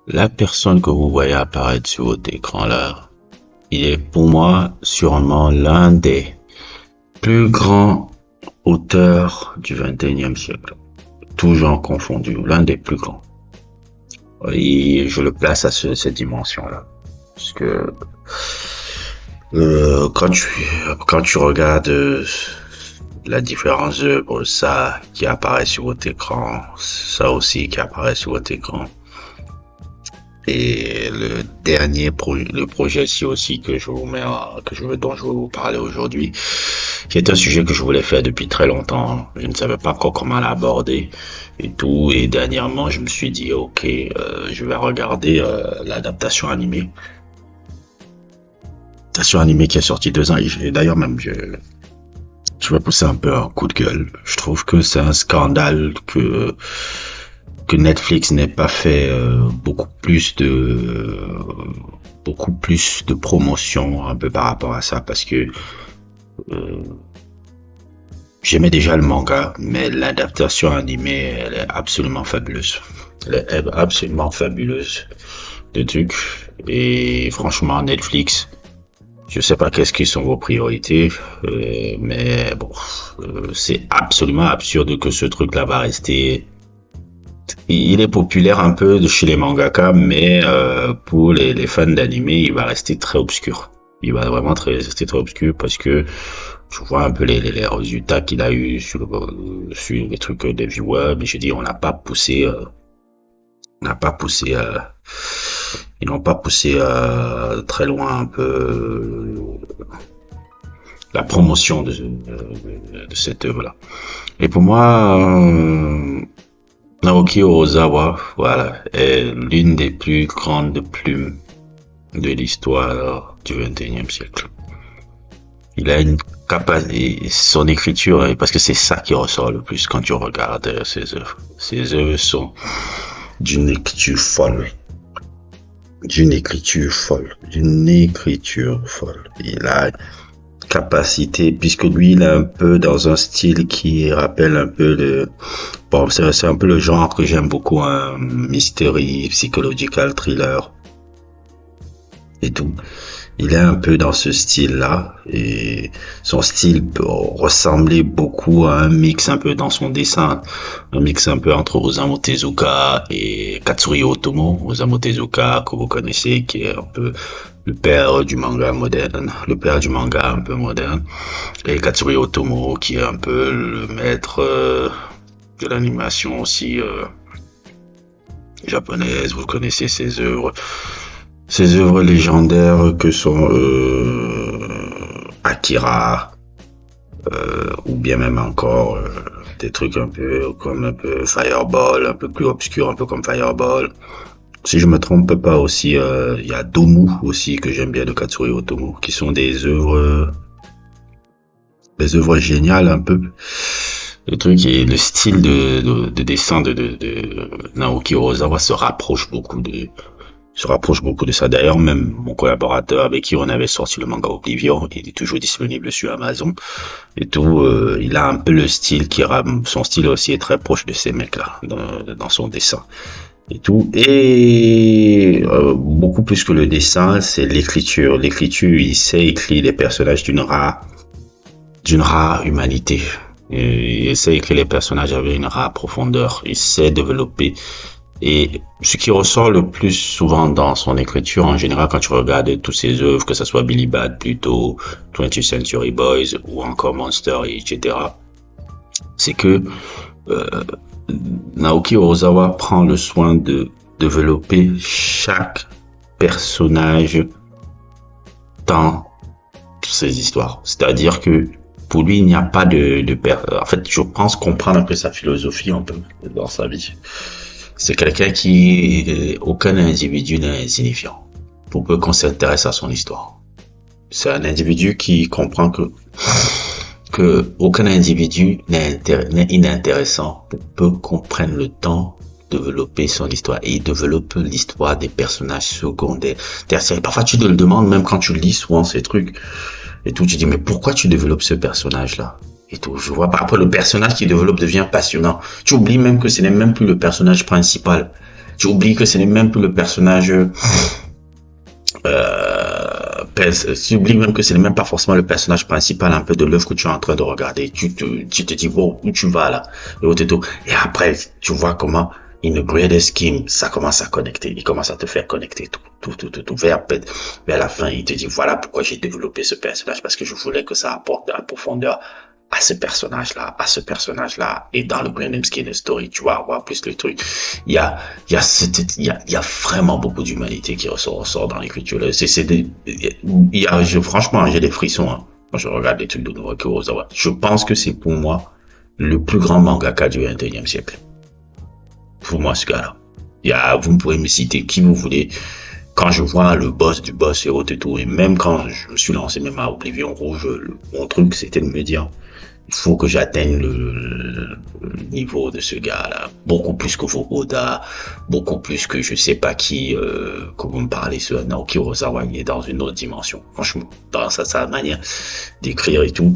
La personne que vous voyez apparaître sur votre écran là, il est pour moi sûrement l'un des plus grands auteurs du 21e siècle. Tout genre confondu, l'un des plus grands. Et je le place à cette dimension-là. Parce que quand tu regardes la différence œuvres, ça qui apparaît sur votre écran, ça aussi qui apparaît sur votre écran. Et le dernier projet, le projet-ci aussi que je vous mets, dont je vais vous parler aujourd'hui, qui est un sujet que je voulais faire depuis très longtemps. Je ne savais pas encore comment l'aborder et tout. Et dernièrement, je me suis dit, ok, je vais regarder l'adaptation animée qui est sortie 2 ans. Et d'ailleurs même, je vais pousser un peu un coup de gueule. Je trouve que c'est un scandale que Netflix n'ait pas fait beaucoup plus de promotion un peu par rapport à ça, parce que euh, j'aimais déjà le manga, mais l'adaptation animée, elle est absolument fabuleuse. Elle est absolument fabuleuse, le truc. Et franchement, Netflix, je sais pas qu'est-ce qui sont vos priorités, mais bon, c'est absolument absurde que ce truc-là va rester. Il est populaire un peu chez les mangaka, mais pour les fans d'anime, il va rester très obscur. Il va vraiment rester très obscur parce que je vois un peu les résultats qu'il a eu sur les trucs des viewers, mais je dis on n'a pas poussé, ils n'ont pas poussé très loin un peu la promotion de cette œuvre-là. Et pour moi, Naoki Urasawa, voilà, est l'une des plus grandes plumes de l'histoire du 21e siècle. Il a une capacité, son écriture, parce que c'est ça qui ressort le plus quand tu regardes ses œuvres. Ses œuvres sont d'une écriture folle. D'une écriture folle. Il a une capacité, puisque lui, il est un peu dans un style qui rappelle un peu bon, c'est un peu le genre que j'aime beaucoup, un mystery, psychological thriller et tout. Il est un peu dans ce style-là, et son style peut ressembler beaucoup à un mix un peu dans son dessin, un mix un peu entre Osamu Tezuka et Katsuri Otomo. Osamu Tezuka, que vous connaissez, qui est un peu le père du manga moderne, le père du manga un peu moderne, et Katsuri Otomo, qui est un peu le maître de l'animation aussi japonaise. Vous connaissez ses œuvres légendaires que sont Akira, ou bien même encore des trucs un peu comme un peu Fireball, un peu plus obscur, un peu comme Fireball. Si je me trompe pas aussi, il y a Domu aussi que j'aime bien de Katsuri Otomo, qui sont des œuvres géniales un peu. Le truc et le style de dessin de Naoki Urasawa se rapproche beaucoup de ça. D'ailleurs, même mon collaborateur avec qui on avait sorti le manga Oblivion, il est toujours disponible sur Amazon et tout. Il a un peu le style son style aussi est très proche de ces mecs-là dans son dessin et tout. Et beaucoup plus que le dessin, c'est l'écriture. L'écriture, il sait écrire les personnages d'une rare humanité. Et il sait écrire les personnages avec une rare profondeur. Il sait développer. Et ce qui ressort le plus souvent dans son écriture, en général, quand tu regardes toutes ses œuvres, que ce soit Billy Bat, plutôt 20th Century Boys ou encore Monster, etc., c'est que euh, Naoki Urasawa prend le soin de développer chaque personnage dans ses histoires. C'est-à-dire que pour lui, il n'y a pas en fait, je pense comprendre un peu sa philosophie un peu dans sa vie. C'est quelqu'un aucun individu n'est insignifiant pour peu qu'on s'intéresse à son histoire. C'est un individu qui comprend que aucun individu n'est inintéressant pour peu qu'on prenne le temps de développer son histoire. Et il développe l'histoire des personnages secondaires, tertiaires. Parfois, tu te le demandes, même quand tu lis souvent ces trucs et tout, tu dis, mais pourquoi tu développes ce personnage-là? Et tout, je vois pas. Après, le personnage qui développe devient passionnant. Tu oublies même que ce n'est même plus le personnage principal. Tu oublies que ce n'est même plus le personnage. Tu oublies même que ce n'est même pas forcément le personnage principal un peu de l'œuvre que tu es en train de regarder. Tu te dis, wow, où tu vas là? Et après, tu vois comment in the greatest scheme, ça commence à connecter. Il commence à te faire connecter tout. Vers la fin, il te dit, voilà pourquoi j'ai développé ce personnage, parce que je voulais que ça apporte de la profondeur à ce personnage-là, et dans le Grand Scheme Story, tu vas avoir plus le truc. Il y a vraiment beaucoup d'humanité qui ressort dans l'écriture. Franchement, j'ai des frissons, hein, quand je regarde les trucs de Naoki Urasawa. Je pense que c'est pour moi le plus grand mangaka du 21e siècle. Pour moi, ce gars-là. Vous pouvez me citer qui vous voulez. Quand je vois le boss du boss et autres et tout, et même quand je me suis lancé même à Oblivion Rouge, mon truc c'était de me dire, il faut que j'atteigne le niveau de ce gars-là, beaucoup plus que vos Oda, beaucoup plus que je sais pas qui, que vous me parlez sur Naoki Urasawa, il est dans une autre dimension, franchement, dans sa manière d'écrire et tout.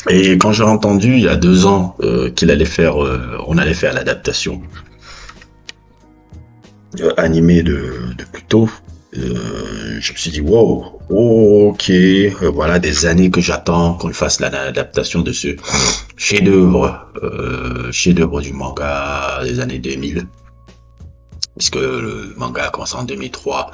Et quand j'ai entendu il y a 2 ans on allait faire l'adaptation animé de Pluto, je me suis dit wow, ok, voilà des années que j'attends qu'on fasse l'adaptation de ce chef-d'œuvre du manga des années 2000, puisque le manga a commencé en 2003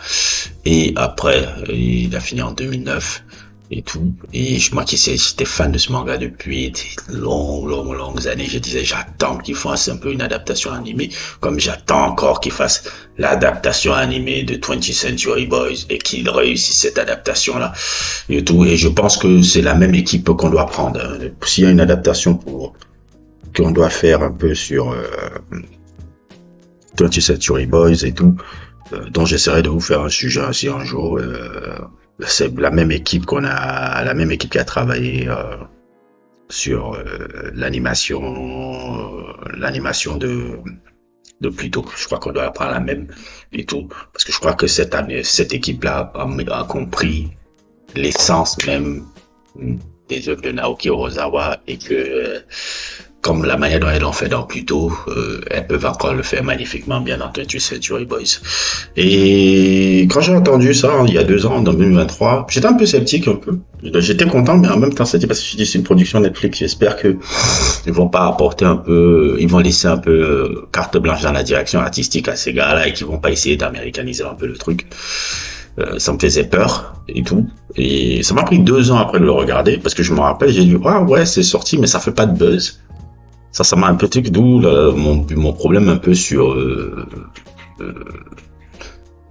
et après il a fini en 2009 et tout. Et moi qui j'étais fan de ce manga depuis des longues années, je disais j'attends qu'ils fassent un peu une adaptation animée, comme j'attends encore qu'ils fassent l'adaptation animée de 20th Century Boys et qu'ils réussissent cette adaptation là et tout. Et je pense que c'est la même équipe qu'on doit prendre. S'il y a une adaptation qu'on doit faire un peu sur 20th Century Boys et tout, dont j'essaierai de vous faire un sujet aussi un jour. C'est la même équipe qui a travaillé sur l'animation de Pluto. Je crois qu'on doit prendre la même et tout, parce que je crois que cette équipe-là a compris l'essence même des œuvres de Naoki Urasawa, et que comme la manière dont elles l'ont fait dans Pluto, elles peuvent encore le faire magnifiquement bien dans 20th Century Boys. Et quand j'ai entendu ça, il y a 2 ans, en 2023, j'étais un peu sceptique un peu. J'étais content, mais en même temps sceptique, parce que je dis c'est une production Netflix. J'espère que ils vont pas apporter un peu, ils vont laisser un peu carte blanche dans la direction artistique à ces gars-là, et qu'ils vont pas essayer d'américaniser un peu le truc. Ça me faisait peur et tout. Et ça m'a pris 2 ans après de le regarder, parce que je me rappelle, j'ai dit, ah ouais, c'est sorti, mais ça fait pas de buzz. Ça m'a un peu truc, d'où mon problème un peu sur le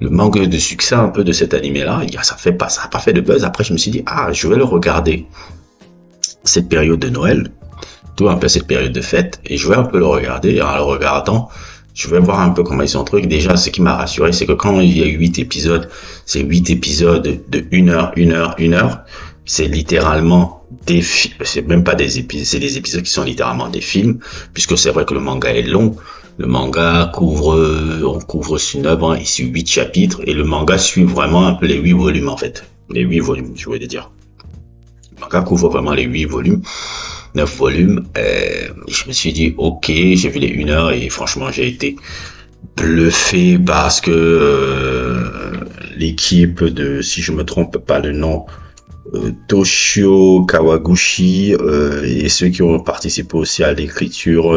manque de succès un peu de cet animé-là. Ça a pas fait de buzz. Après, je me suis dit, je vais le regarder cette période de Noël, tout un peu cette période de fête, et je vais un peu le regarder. Et en le regardant, je vais voir un peu comment ils sont trucs. Déjà, ce qui m'a rassuré, c'est que quand il y a 8 épisodes, c'est 8 épisodes de 1 heure, 1 heure, 1 heure. C'est littéralement c'est même pas des épisodes, c'est des épisodes qui sont littéralement des films, puisque c'est vrai que le manga est long. Le manga on couvre une œuvre ici 8 chapitres, et le manga suit vraiment un peu les 8 volumes en fait. Les 8 volumes, je voulais dire. Le manga couvre vraiment les 8 volumes, 9 volumes, et je me suis dit, ok, j'ai vu les 1 heure, et franchement, j'ai été bluffé parce que l'équipe de, si je me trompe pas le nom, Toshio Kawaguchi, et ceux qui ont participé aussi à l'écriture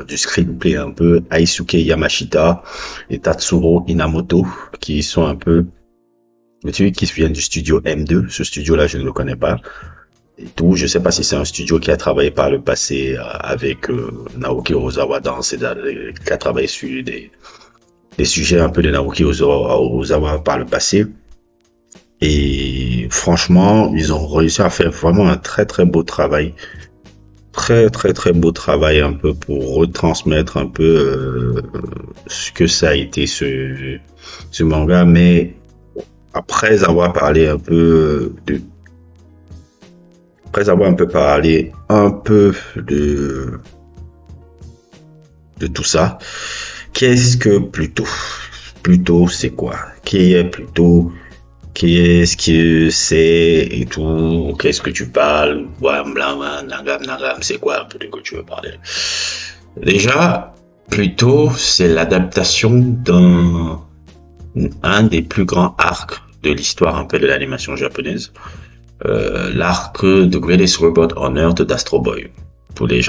du screenplay un peu, Aisuke Yamashita et Tatsuro Inamoto, qui sont un peu qui viennent du studio M2. Ce studio-là, je ne le connais pas et tout. Je sais pas si c'est un studio qui a travaillé par le passé avec Naoki Urasawa qui a travaillé sur des sujets un peu de Naoki Urasawa par le passé. Et franchement, ils ont réussi à faire vraiment un très très beau travail. Très très très beau travail un peu pour retransmettre un peu ce que ça a été ce manga. Mais après avoir parlé un peu de tout ça, qu'est-ce que Pluto? Pluto, c'est quoi? Qui est Pluto? Qu'est-ce que c'est et tout? Qu'est-ce que tu parles? Ouais, nangam, c'est quoi un peu que tu veux parler? Déjà, Plutôt, c'est l'adaptation un des plus grands arcs de l'histoire un peu de l'animation japonaise, l'arc The Greatest Robot on Earth d'Astro Boy. Pour les gens